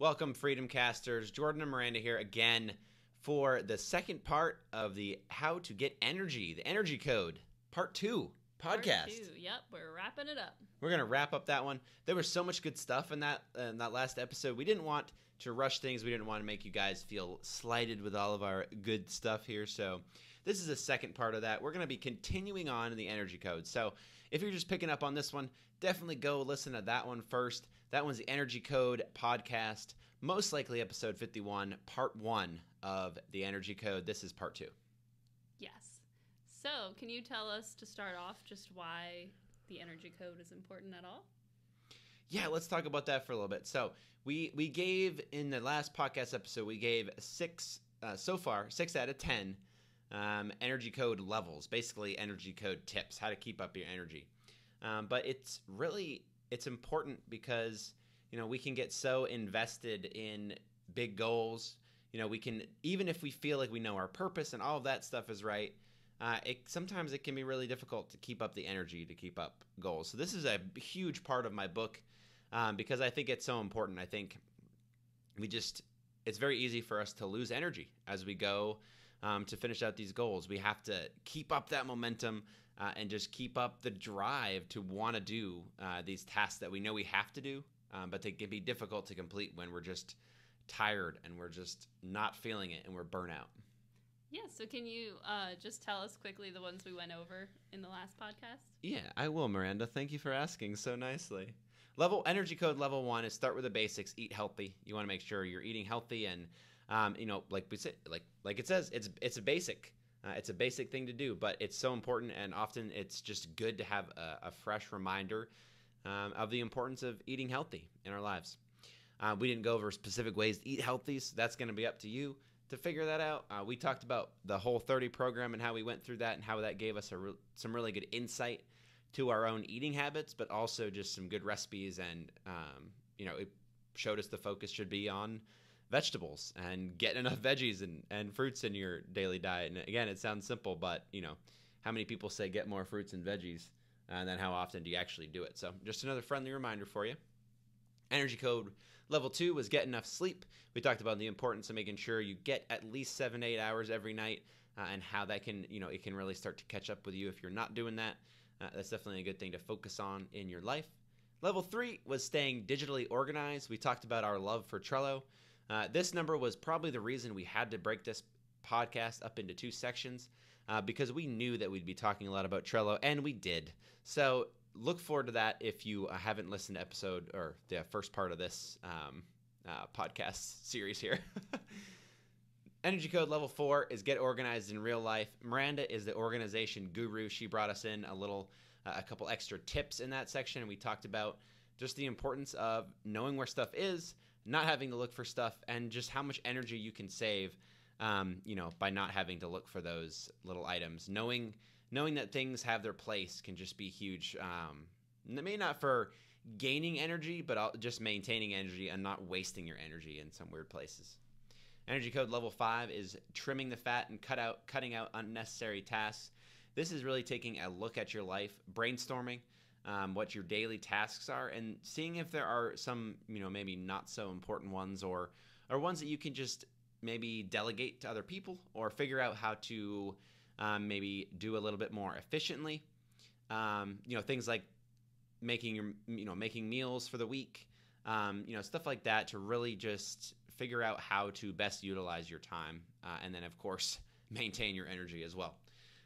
Welcome, Freedom Casters. Jordan and Miranda here again for the second part of the How to Get Energy, the Energy Code, Part 2 podcast. Part 2. Yep, we're wrapping it up. We're going to wrap up that one. There was so much good stuff in that last episode. We didn't want to rush things. We didn't want to make you guys feel slighted with all of our good stuff here. So this is the second part of that. We're going to be continuing on in the Energy Code. So if you're just picking up on this one, definitely go listen to that one first. That one's the Energy Code podcast, most likely episode 51, part 1 of the Energy Code. This is part 2. Yes. So can you tell us to start off just why the Energy Code is important at all? Yeah, let's talk about that for a little bit. So we gave, in the last podcast episode, we gave 6 out of 10 Energy Code levels, basically Energy Code tips, how to keep up your energy. But it's important because, we can get so invested in big goals. We can, even if we feel like we know our purpose and all of that stuff is right, sometimes it can be really difficult to keep up the energy to keep up goals. So this is a huge part of my book because I think it's so important. I think it's very easy for us to lose energy as we go to finish out these goals. We have to keep up that momentum and just keep up the drive to want to do these tasks that we know we have to do, but they can be difficult to complete when we're just tired and we're just not feeling it and we're burnout. Yeah, so can you just tell us quickly the ones we went over in the last podcast? Yeah, I will, Miranda. Thank you for asking so nicely. Energy Code level 1 is start with the basics, eat healthy. You want to make sure you're eating healthy and, like we said, like it says, it's a basic. It's a basic thing to do, but it's so important, and often it's just good to have a fresh reminder of the importance of eating healthy in our lives. We didn't go over specific ways to eat healthy, so that's going to be up to you to figure that out. We talked about the Whole30 program and how we went through that and how that gave us some really good insight to our own eating habits, but also just some good recipes, and it showed us the focus should be on vegetables and getting enough veggies and fruits in your daily diet. And again, it sounds simple, but how many people say get more fruits and veggies, and then how often do you actually do it? So just another friendly reminder for you. Energy Code level 2 was get enough sleep. We talked about the importance of making sure you get at least 7 to 8 hours every night, and how that can, it can really start to catch up with you if you're not doing that. That's definitely a good thing to focus on in your life. Level 3 was staying digitally organized. We talked about our love for Trello. This number was probably the reason we had to break this podcast up into 2 sections, because we knew that we'd be talking a lot about Trello, and we did. So look forward to that if you haven't listened to episode or the first part of this podcast series here. Energy Code level 4 is get organized in real life. Miranda is the organization guru. She brought us in a couple extra tips in that section, and we talked about just the importance of knowing where stuff is, not having to look for stuff, and just how much energy you can save, by not having to look for those little items. Knowing that things have their place can just be huge. Maybe not for gaining energy, but just maintaining energy and not wasting your energy in some weird places. Energy Code level 5 is trimming the fat and cutting out unnecessary tasks. This is really taking a look at your life, brainstorming what your daily tasks are, and seeing if there are some, maybe not so important ones, or ones that you can just maybe delegate to other people, or figure out how to maybe do a little bit more efficiently. Things like making meals for the week, stuff like that, to really just figure out how to best utilize your time, and then of course maintain your energy as well.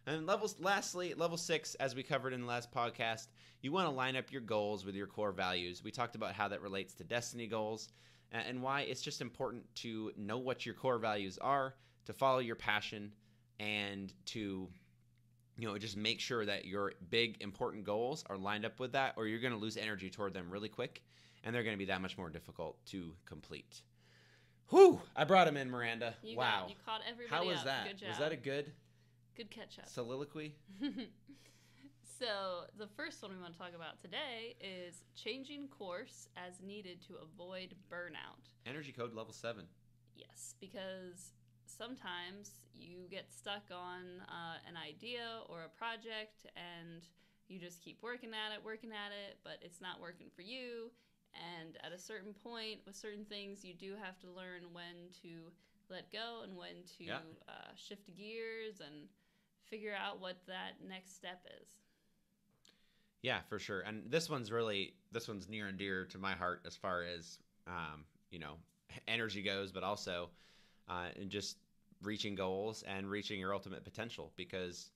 And lastly, level 6, as we covered in the last podcast, you want to line up your goals with your core values. We talked about how that relates to destiny goals, and why it's just important to know what your core values are, to follow your passion, and to just make sure that your big important goals are lined up with that, or you're going to lose energy toward them really quick, and they're going to be that much more difficult to complete. Whew! I brought him in, Miranda. Wow. You caught everybody How was up. that? Good job. Was that a good catch up? soliloquy? So the first one we want to talk about today is changing course as needed to avoid burnout. Energy Code level 7. Yes, because sometimes you get stuck on an idea or a project, and you just keep working at it, but it's not working for you, And at a certain point, with certain things, you do have to learn when to let go and when to shift gears and figure out what that next step is. Yeah, for sure. And this one's near and dear to my heart as far as, energy goes, but also in just reaching goals and reaching your ultimate potential. Because,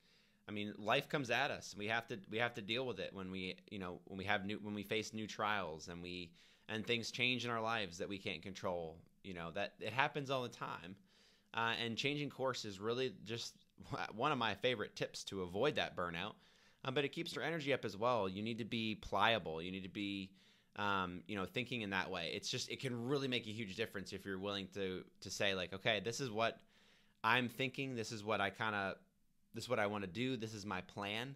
I mean, life comes at us. We have to deal with it when we face new trials and things change in our lives that we can't control. That it happens all the time. And changing course is really just one of my favorite tips to avoid that burnout. But it keeps your energy up as well. You need to be pliable. You need to be, thinking in that way. It can really make a huge difference if you're willing to say like, okay, this is what I'm thinking. This is what I want to do. This is my plan.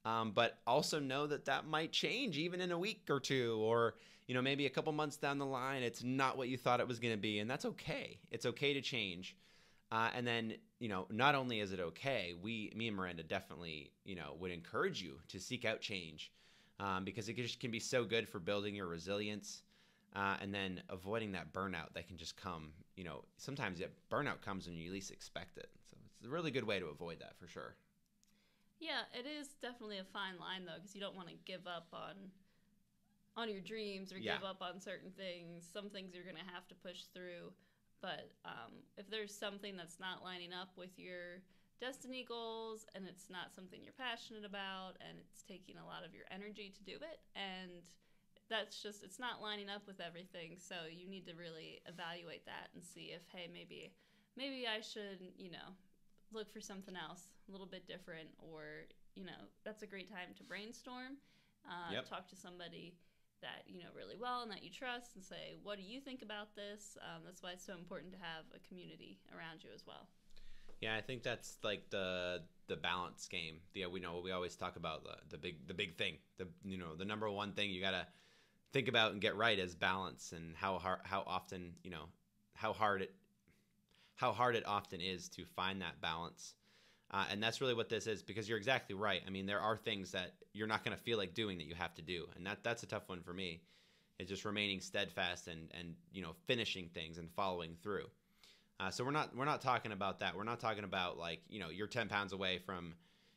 But also know that might change even in a week or two, or, maybe a couple months down the line, it's not what you thought it was going to be. And that's okay. It's okay to change. And then, not only is it okay, me and Miranda definitely, would encourage you to seek out change, because it just can be so good for building your resilience, and then avoiding that burnout that can just come. Sometimes burnout comes when you least expect it. So it's a really good way to avoid that for sure. Yeah, it is definitely a fine line though, because you don't want to give up on your dreams or give up on certain things. Some things you're going to have to push through. But if there's something that's not lining up with your destiny goals and it's not something you're passionate about and it's taking a lot of your energy to do it, and it's not lining up with everything, so you need to really evaluate that and see if, hey, maybe I should, look for something else a little bit different, or, that's a great time to brainstorm, talk to somebody that you know really well and that you trust, and say, what do you think about this? That's why it's so important to have a community around you as well. Yeah, I think that's like the balance game. We always talk about the big thing. The number one thing you gotta think about and get right is balance, and how hard it often is to find that balance. And that's really what this is, because you're exactly right. I mean, there are things that you're not going to feel like doing that you have to do. And that's a tough one for me. It's just remaining steadfast and finishing things and following through. So we're not talking about that. We're not talking about like, you're 10 pounds away from,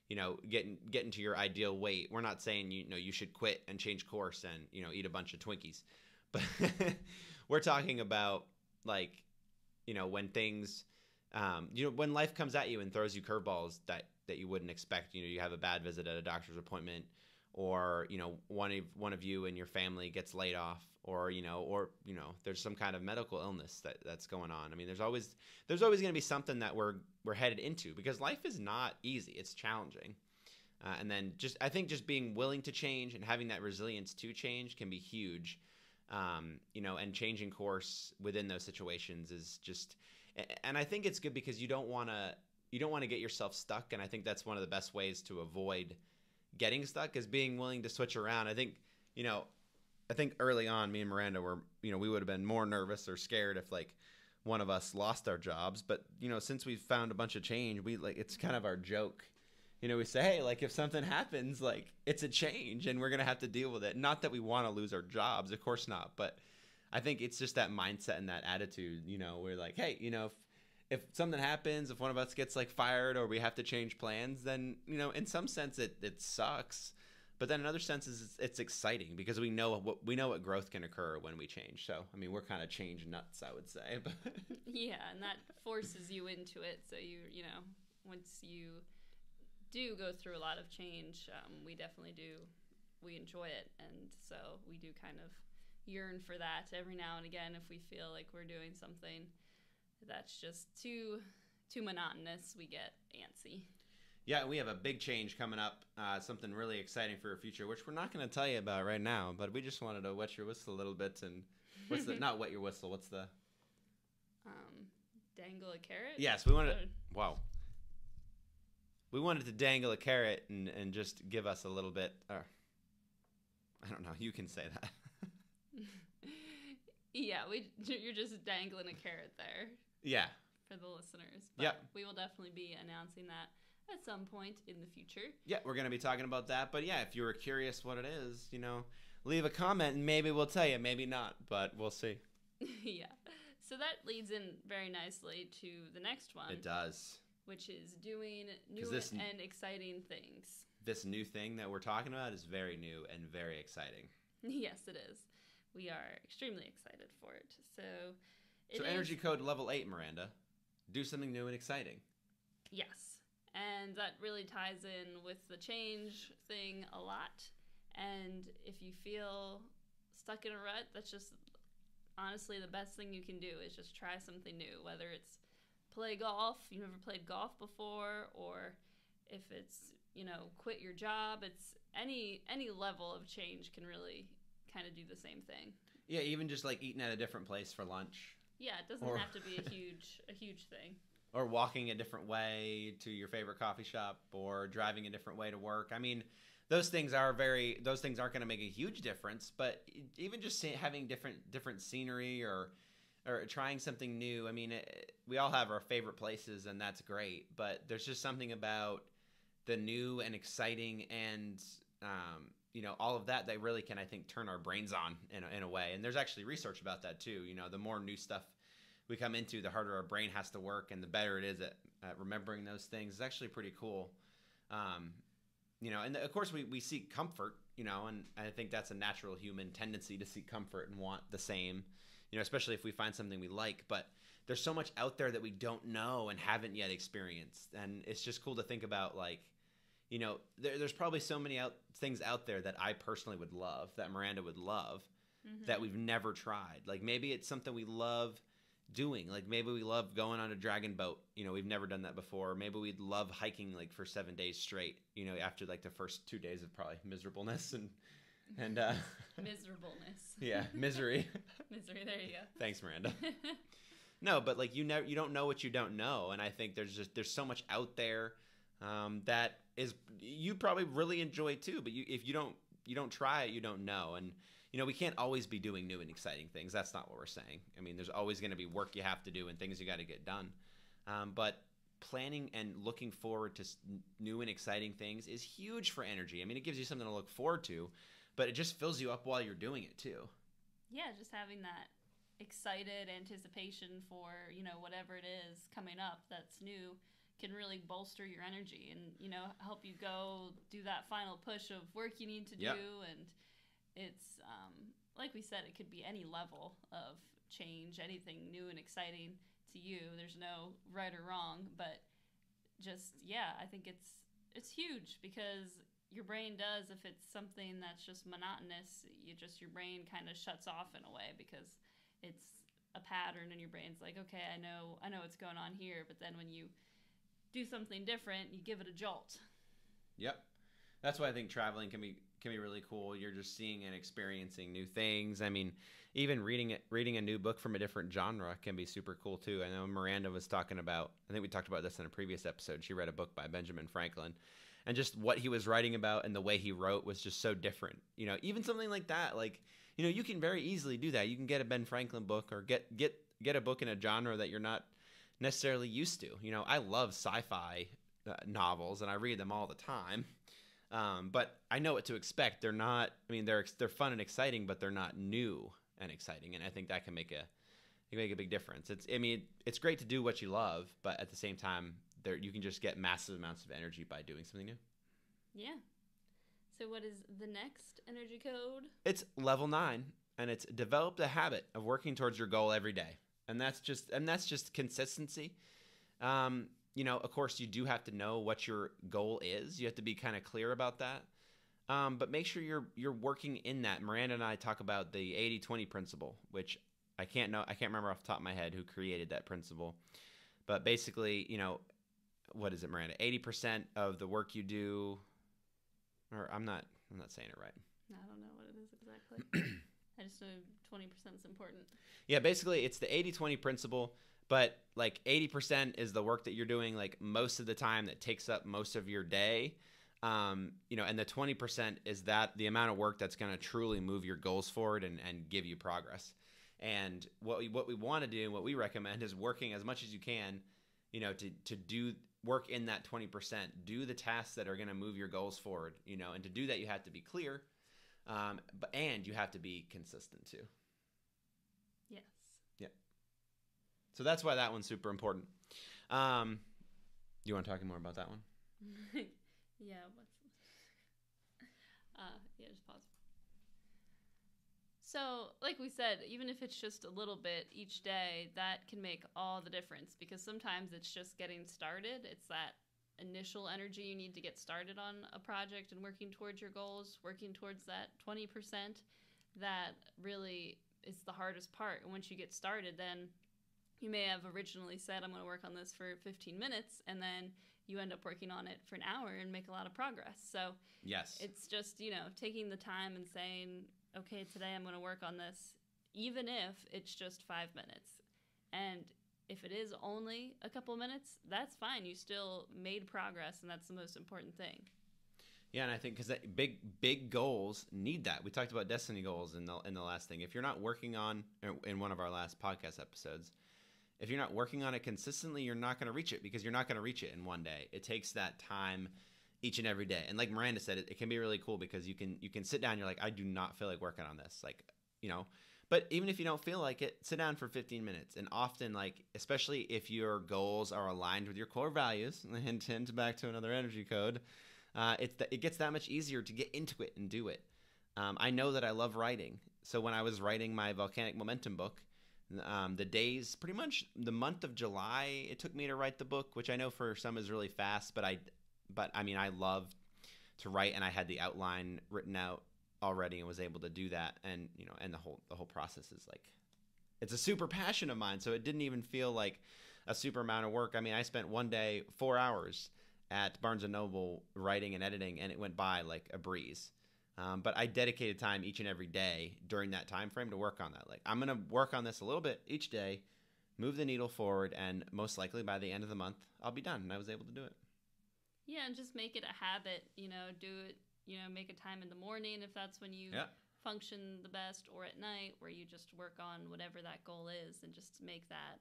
getting to your ideal weight. We're not saying, you should quit and change course and, eat a bunch of Twinkies. But we're talking about like, when things, when life comes at you and throws you curveballs that you wouldn't expect. You have a bad visit at a doctor's appointment, or one of you and your family gets laid off, or there's some kind of medical illness that's going on. I mean, there's always going to be something that we're headed into, because life is not easy. It's challenging. And then I think just being willing to change and having that resilience to change can be huge. And changing course within those situations is just. And I think it's good because you don't want to get yourself stuck, and I think that's one of the best ways to avoid getting stuck is being willing to switch around. I think early on, me and Miranda were, we would have been more nervous or scared if like one of us lost our jobs, but since we've found a bunch of change, it's kind of our joke. We say, hey, like if something happens, like it's a change and we're going to have to deal with it. Not that we want to lose our jobs, of course not, but I think it's just that mindset and that attitude, we're like, hey, if something happens, if one of us gets like fired or we have to change plans, then, in some sense it sucks. But then in other senses, it's exciting because we know what growth can occur when we change. So, I mean, we're kind of change nuts, I would say. But yeah, and that forces you into it. So once you do go through a lot of change, we definitely do. We enjoy it. And so we do kind of yearn for that every now and again if we feel like we're doing something that's just too monotonous. We get antsy. Yeah, we have a big change coming up, something really exciting for our future, which we're not going to tell you about right now, but we just wanted to wet your whistle a little bit. And not wet your whistle, what's the dangle a carrot? Yes, we wanted to dangle a carrot and just give us a little bit, or I don't know, you can say that. Yeah, you're just dangling a carrot there. Yeah. For the listeners. But we will definitely be announcing that at some point in the future. Yeah, we're going to be talking about that. But yeah, if you were curious what it is, leave a comment and maybe we'll tell you, maybe not, but we'll see. Yeah. So that leads in very nicely to the next one. It does. Which is doing new and exciting things. This new thing that we're talking about is very new and very exciting. Yes, it is. We are extremely excited for it. So energy code level 8, Miranda. Do something new and exciting. Yes. And that really ties in with the change thing a lot. And if you feel stuck in a rut, that's just honestly the best thing you can do is just try something new, whether it's play golf, you've never played golf before, or if it's, quit your job. It's any level of change can really kind of do the same thing. Yeah, even just like eating at a different place for lunch. Yeah, it doesn't have to be a huge thing. Or walking a different way to your favorite coffee shop, or driving a different way to work. I mean, those things aren't going to make a huge difference, but even just having different scenery or trying something new. I mean, we all have our favorite places, and that's great, but there's just something about the new and exciting and all of that really can, I think, turn our brains on in a way. And there's actually research about that too. The more new stuff we come into, the harder our brain has to work, and the better it is at remembering those things. It's actually pretty cool. And of course we seek comfort, and I think that's a natural human tendency to seek comfort and want the same, especially if we find something we like. But there's so much out there that we don't know and haven't yet experienced. And it's just cool to think about, like, there's probably so many things out there that I personally would love, that Miranda would love, that we've never tried. Like, maybe it's something we love doing. Like, maybe we love going on a dragon boat. We've never done that before. Maybe we'd love hiking like for 7 days straight, after like the first 2 days of probably miserableness and miserableness. Yeah, misery. Misery, there you go. Thanks, Miranda. No, but like you don't know what you don't know, and I think there's so much out there that is you probably really enjoy too. But if you don't try it, you don't know. And we can't always be doing new and exciting things. That's not what we're saying. I mean, there's always going to be work you have to do and things you got to get done. But planning and looking forward to new and exciting things is huge for energy. I mean, it gives you something to look forward to, but it just fills you up while you're doing it too. Yeah, just having that excited anticipation for, whatever it is coming up that's new can really bolster your energy and, help you go do that final push of work you need to do. And it's, like we said, it could be any level of change, anything new and exciting to you. There's no right or wrong, but just, I think it's huge because your brain does, if it's something that's just monotonous, your brain kind of shuts off in a way because it's a pattern and your brain's like, okay, I know what's going on here. But then when you do something different, you give it a jolt. Yep. That's why I think traveling can be really cool. You're just seeing and experiencing new things. I mean, even reading a new book from a different genre can be super cool too. I know Miranda was talking about, I think we talked about this in a previous episode. She read a book by Benjamin Franklin, and just what he was writing about and the way he wrote was just so different. Even something like that, like, you can very easily do that. You can get a Ben Franklin book or get a book in a genre that you're not necessarily used to. I love sci-fi novels and I read them all the time. But I know what to expect. They're not, I mean, they're fun and exciting, but they're not new and exciting. And I think that can make a big difference. It's great to do what you love, but at the same time, you can just get massive amounts of energy by doing something new. Yeah. So what is the next energy code? It's level 9, and it's develop the habit of working towards your goal every day. And that's just consistency. Of course, you do have to know what your goal is. You have to be kind of clear about that. But make sure you're working in that. Miranda and I talk about the 80-20 principle, which I can't remember off the top of my head who created that principle. But basically, what is it, Miranda? 80% of the work you do, or I'm not saying it right. I don't know what it is exactly. I just know 20% is important. Yeah, basically it's the 80-20 principle, but like 80% is the work that you're doing like most of the time that takes up most of your day. And the 20% is that the amount of work that's going to truly move your goals forward and give you progress. And what we want to do and what we recommend is working as much as you can, to do work in that 20%, do the tasks that are going to move your goals forward, and to do that, you have to be clear. And you have to be consistent too. Yes. Yeah. So that's why that one's super important. You want to talk more about that one? Yeah. Yeah, just pause. So, like we said, even if it's just a little bit each day, that can make all the difference, because sometimes it's just getting started. It's that initial energy you need to get started on a project and working towards your goals, working towards that 20%, that really is the hardest part. And once you get started, then you may have originally said, I'm going to work on this for 15 minutes, and then you end up working on it for an hour and make a lot of progress. So yes, it's just, taking the time and saying, okay, today I'm going to work on this, even if it's just 5 minutes. And if it is only a couple of minutes, that's fine. You still made progress, and that's the most important thing. Yeah, and I think because big goals need that. We talked about destiny goals in the last thing. If you're not working on, in one of our last podcast episodes, if you're not working on it consistently, you're not going to reach it, because you're not going to reach it in one day. It takes that time each and every day. And like Miranda said, it can be really cool because you can sit down. You're like, I do not feel like working on this. Like, but even if you don't feel like it, sit down for 15 minutes. And often, like, especially if your goals are aligned with your core values, and back to another energy code, it gets that much easier to get into it and do it. I know that I love writing. So when I was writing my Volcanic Momentum book, the days, pretty much the month of July, it took me to write the book, which I know for some is really fast, but I mean, I love to write, and I had the outline written out already and was able to do that. And, and the whole process is like, it's a super passion of mine. So it didn't even feel like a super amount of work. I mean, I spent one day, 4 hours at Barnes & Noble writing and editing, and it went by like a breeze. But I dedicated time each and every day during that time frame to work on that. Like, I'm going to work on this a little bit each day, move the needle forward, and most likely by the end of the month, I'll be done. And I was able to do it. Yeah, and just make it a habit, do it, make a time in the morning if that's when you function the best, or at night where you just work on whatever that goal is, and just make that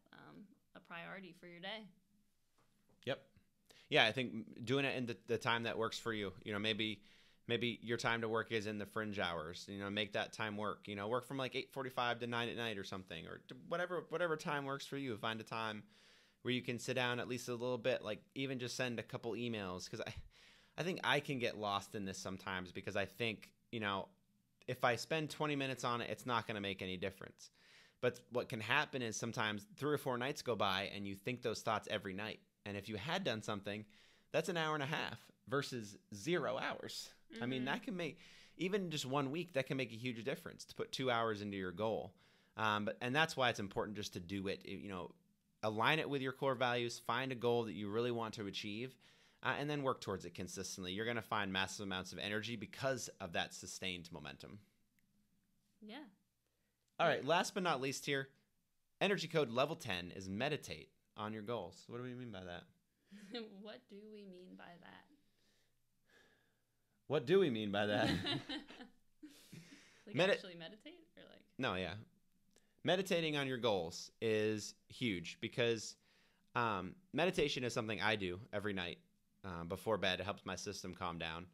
a priority for your day. Yep. Yeah, I think doing it in the time that works for you. Maybe your time to work is in the fringe hours. Make that time work. Work from like 8:45 to 9 at night or something, or whatever time works for you. Find a time where you can sit down at least a little bit, like even just send a couple emails, because I think I can get lost in this sometimes, because I think, if I spend 20 minutes on it, it's not going to make any difference. But what can happen is sometimes 3 or 4 nights go by and you think those thoughts every night. And if you had done something, that's an hour and a half versus 0 hours. Mm-hmm. I mean, that can make, even just 1 week, that can make a huge difference to put 2 hours into your goal. And that's why it's important just to do it, align it with your core values, find a goal that you really want to achieve, and then work towards it consistently. You're going to find massive amounts of energy because of that sustained momentum. Yeah. All right, last but not least here, energy code level 10 is meditate on your goals. What do we mean by that? What do we mean by that? What do we mean by that? Like actually meditate? Or like? No, yeah. Meditating on your goals is huge, because meditation is something I do every night before bed. It helps my system calm down.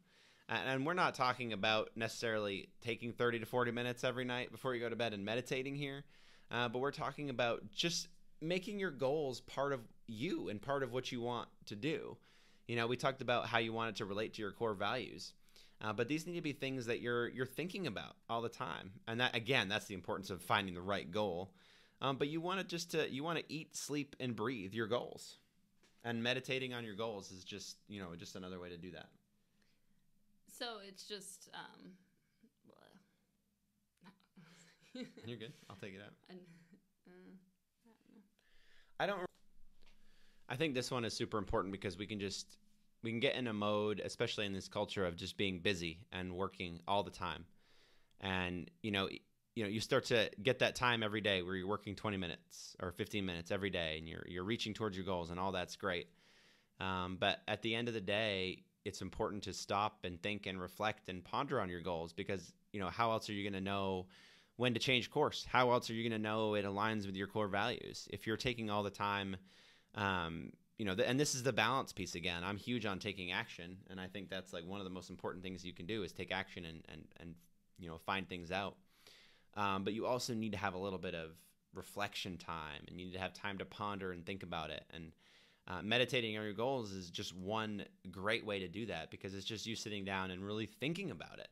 And we're not talking about necessarily taking 30 to 40 minutes every night before you go to bed and meditating here. But we're talking about just making your goals part of you and part of what you want to do. We talked about how you want it to relate to your core values. But these need to be things that you're thinking about all the time. And that, again, that's the importance of finding the right goal. But you want to eat, sleep, and breathe your goals. And meditating on your goals is just another way to do that. So it's just, You're good. I'll take it out. I think this one is super important, because we can get in a mode, especially in this culture of just being busy and working all the time. And, you start to get that time every day where you're working 20 minutes or 15 minutes every day, and you're reaching towards your goals, and all that's great. But at the end of the day, it's important to stop and think and reflect and ponder on your goals, because, how else are you going to know when to change course? How else are you going to know it aligns with your core values? If you're taking all the time, and this is the balance piece again. I'm huge on taking action, and I think that's like one of the most important things you can do is take action and find things out. But you also need to have a little bit of reflection time, and you need to have time to ponder and think about it. And meditating on your goals is just one great way to do that, because it's just you sitting down and really thinking about it.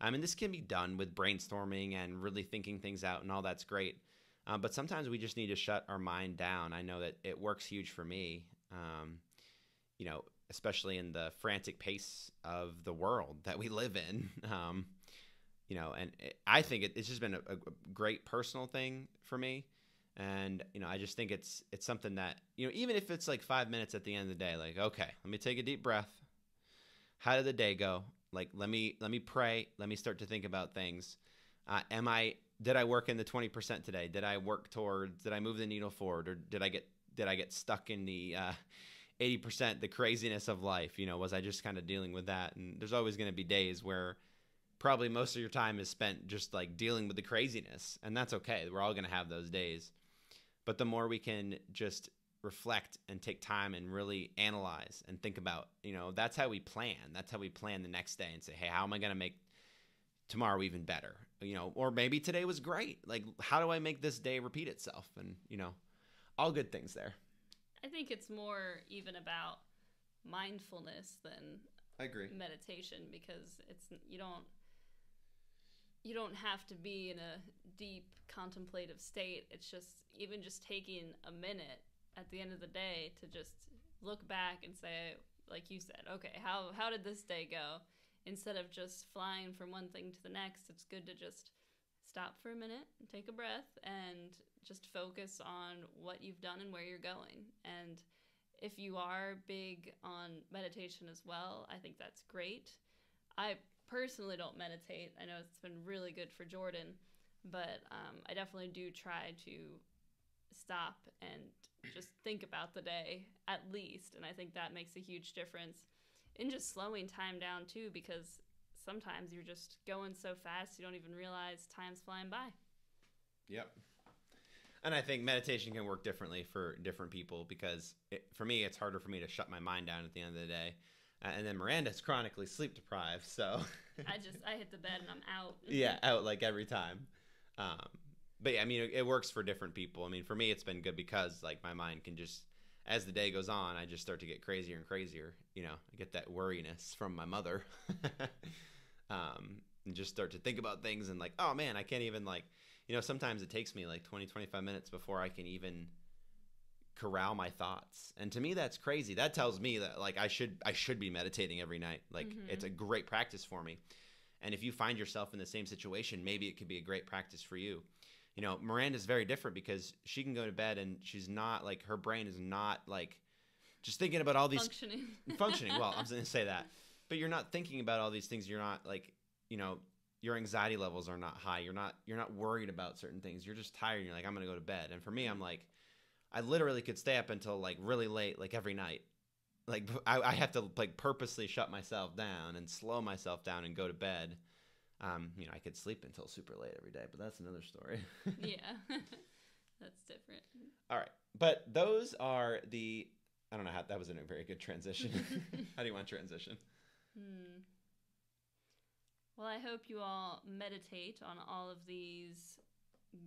I mean, this can be done with brainstorming and really thinking things out, and all that's great. But sometimes we just need to shut our mind down. I know that it works huge for me, especially in the frantic pace of the world that we live in. I think it's just been a great personal thing for me. And, I just think it's something that, even if it's like 5 minutes at the end of the day, like, okay, let me take a deep breath. How did the day go? Like, let me pray. Let me start to think about things. Did I work in the 20% today? Did I move the needle forward? Or did I get stuck in the 80%, the craziness of life? Was I just kind of dealing with that? And there's always going to be days where probably most of your time is spent just like dealing with the craziness. And that's okay. We're all going to have those days. But the more we can just reflect and take time and really analyze and think about, that's how we plan. That's how we plan the next day and say, hey, how am I going to make tomorrow even better? Or maybe today was great. Like, how do I make this day repeat itself? And, all good things there. I think it's more even about mindfulness than I agree. Meditation, because you don't have to be in a deep contemplative state. It's just taking a minute at the end of the day to just look back and say, like you said, okay, how did this day go? Instead of just flying from one thing to the next, it's good to just stop for a minute and take a breath and just focus on what you've done and where you're going. And if you are big on meditation as well, I think that's great. I personally don't meditate. I know it's been really good for Jordan, but I definitely do try to stop and just think about the day at least. And I think that makes a huge difference in just slowing time down too, because sometimes you're just going so fast you don't even realize time's flying by. Yep. And I think meditation can work differently for different people, because for me, it's harder for me to shut my mind down at the end of the day. And then Miranda's chronically sleep deprived, so I hit the bed and I'm out. Yeah, out like every time. But yeah, I mean, it works for different people. I mean, for me, it's been good because like my mind can just, as the day goes on, I just start to get crazier and crazier. I get that worriness from my mother, and just start to think about things and like, oh man, I can't even like, sometimes it takes me like 20, 25 minutes before I can even corral my thoughts. And to me, that's crazy. That tells me that like I should be meditating every night. Like It's a great practice for me. And if you find yourself in the same situation, maybe it could be a great practice for you. Miranda's very different because she can go to bed and she's not like, her brain is not like just thinking about all these functioning. Well, I'm going to say that, but you're not thinking about all these things. You're not like, your anxiety levels are not high. You're not worried about certain things. You're just tired. And you're like, I'm going to go to bed. And for me, I'm like, I literally could stay up until like really late, like every night. Like I have to like purposely shut myself down and slow myself down and go to bed. I could sleep until super late every day, but that's another story. Yeah, that's different. All right. But those are I don't know how, that wasn't a very good transition. How do you want to transition? Well, I hope you all meditate on all of these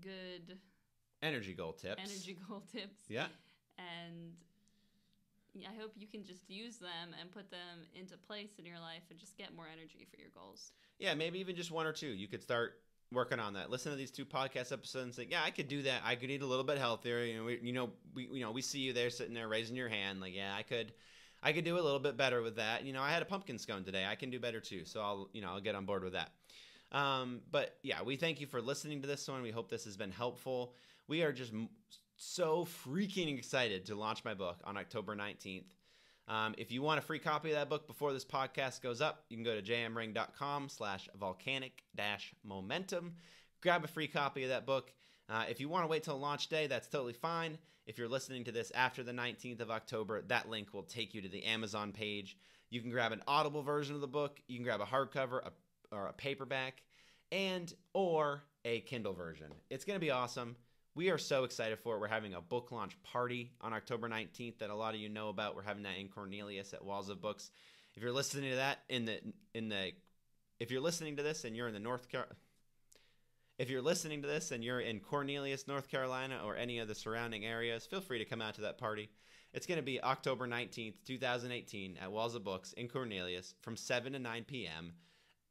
good energy goal tips. Yeah. And I hope you can just use them and put them into place in your life and just get more energy for your goals. Yeah, maybe even just one or two. You could start working on that. Listen to these 2 podcast episodes and say, yeah, I could do that. I could eat a little bit healthier. We see you there sitting there raising your hand. Like, yeah, I could do a little bit better with that. I had a pumpkin scone today. I can do better too. So I'll get on board with that. But yeah, we thank you for listening to this one. We hope this has been helpful. We are just so freaking excited to launch my book on October 19th. If you want a free copy of that book before this podcast goes up, you can go to jmring.com/volcanic-momentum. Grab a free copy of that book. If you want to wait till launch day, that's totally fine. If you're listening to this after the 19th of October, that link will take you to the Amazon page. You can grab an Audible version of the book. You can grab a hardcover or a paperback or a Kindle version. It's going to be awesome. We are so excited for it. We're having a book launch party on October 19th that a lot of you know about. We're having that in Cornelius at Walls of Books. If you're listening to that if you're listening to this and you're in the if you're listening to this and you're in Cornelius, North Carolina, or any of the surrounding areas, feel free to come out to that party. It's going to be October 19th, 2018 at Walls of Books in Cornelius from 7 to 9 p.m.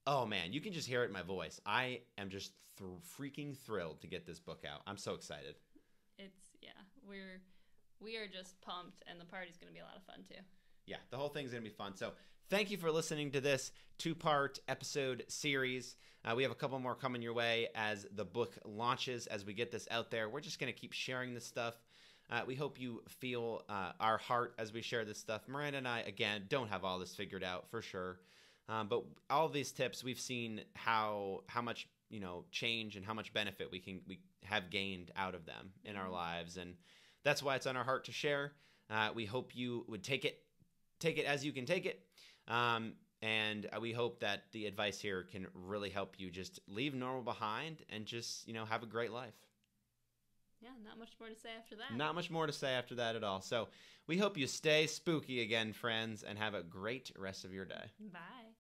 Oh, man, you can just hear it in my voice. I am just freaking thrilled to get this book out. I'm so excited. We are just pumped, and the party's going to be a lot of fun, too. Yeah, the whole thing's going to be fun. So thank you for listening to this 2-part episode series. We have a couple more coming your way as the book launches, as we get this out there. We're just going to keep sharing this stuff. We hope you feel our heart as we share this stuff. Miranda and I, again, don't have all this figured out for sure. But all these tips, we've seen how much change and how much benefit we have gained out of them in our lives, and that's why it's on our heart to share. We hope you would take it as you can take it, and we hope that the advice here can really help you just leave normal behind and just have a great life. Yeah, not much more to say after that. Not much more to say after that at all. So we hope you stay spooky again, friends, and have a great rest of your day. Bye.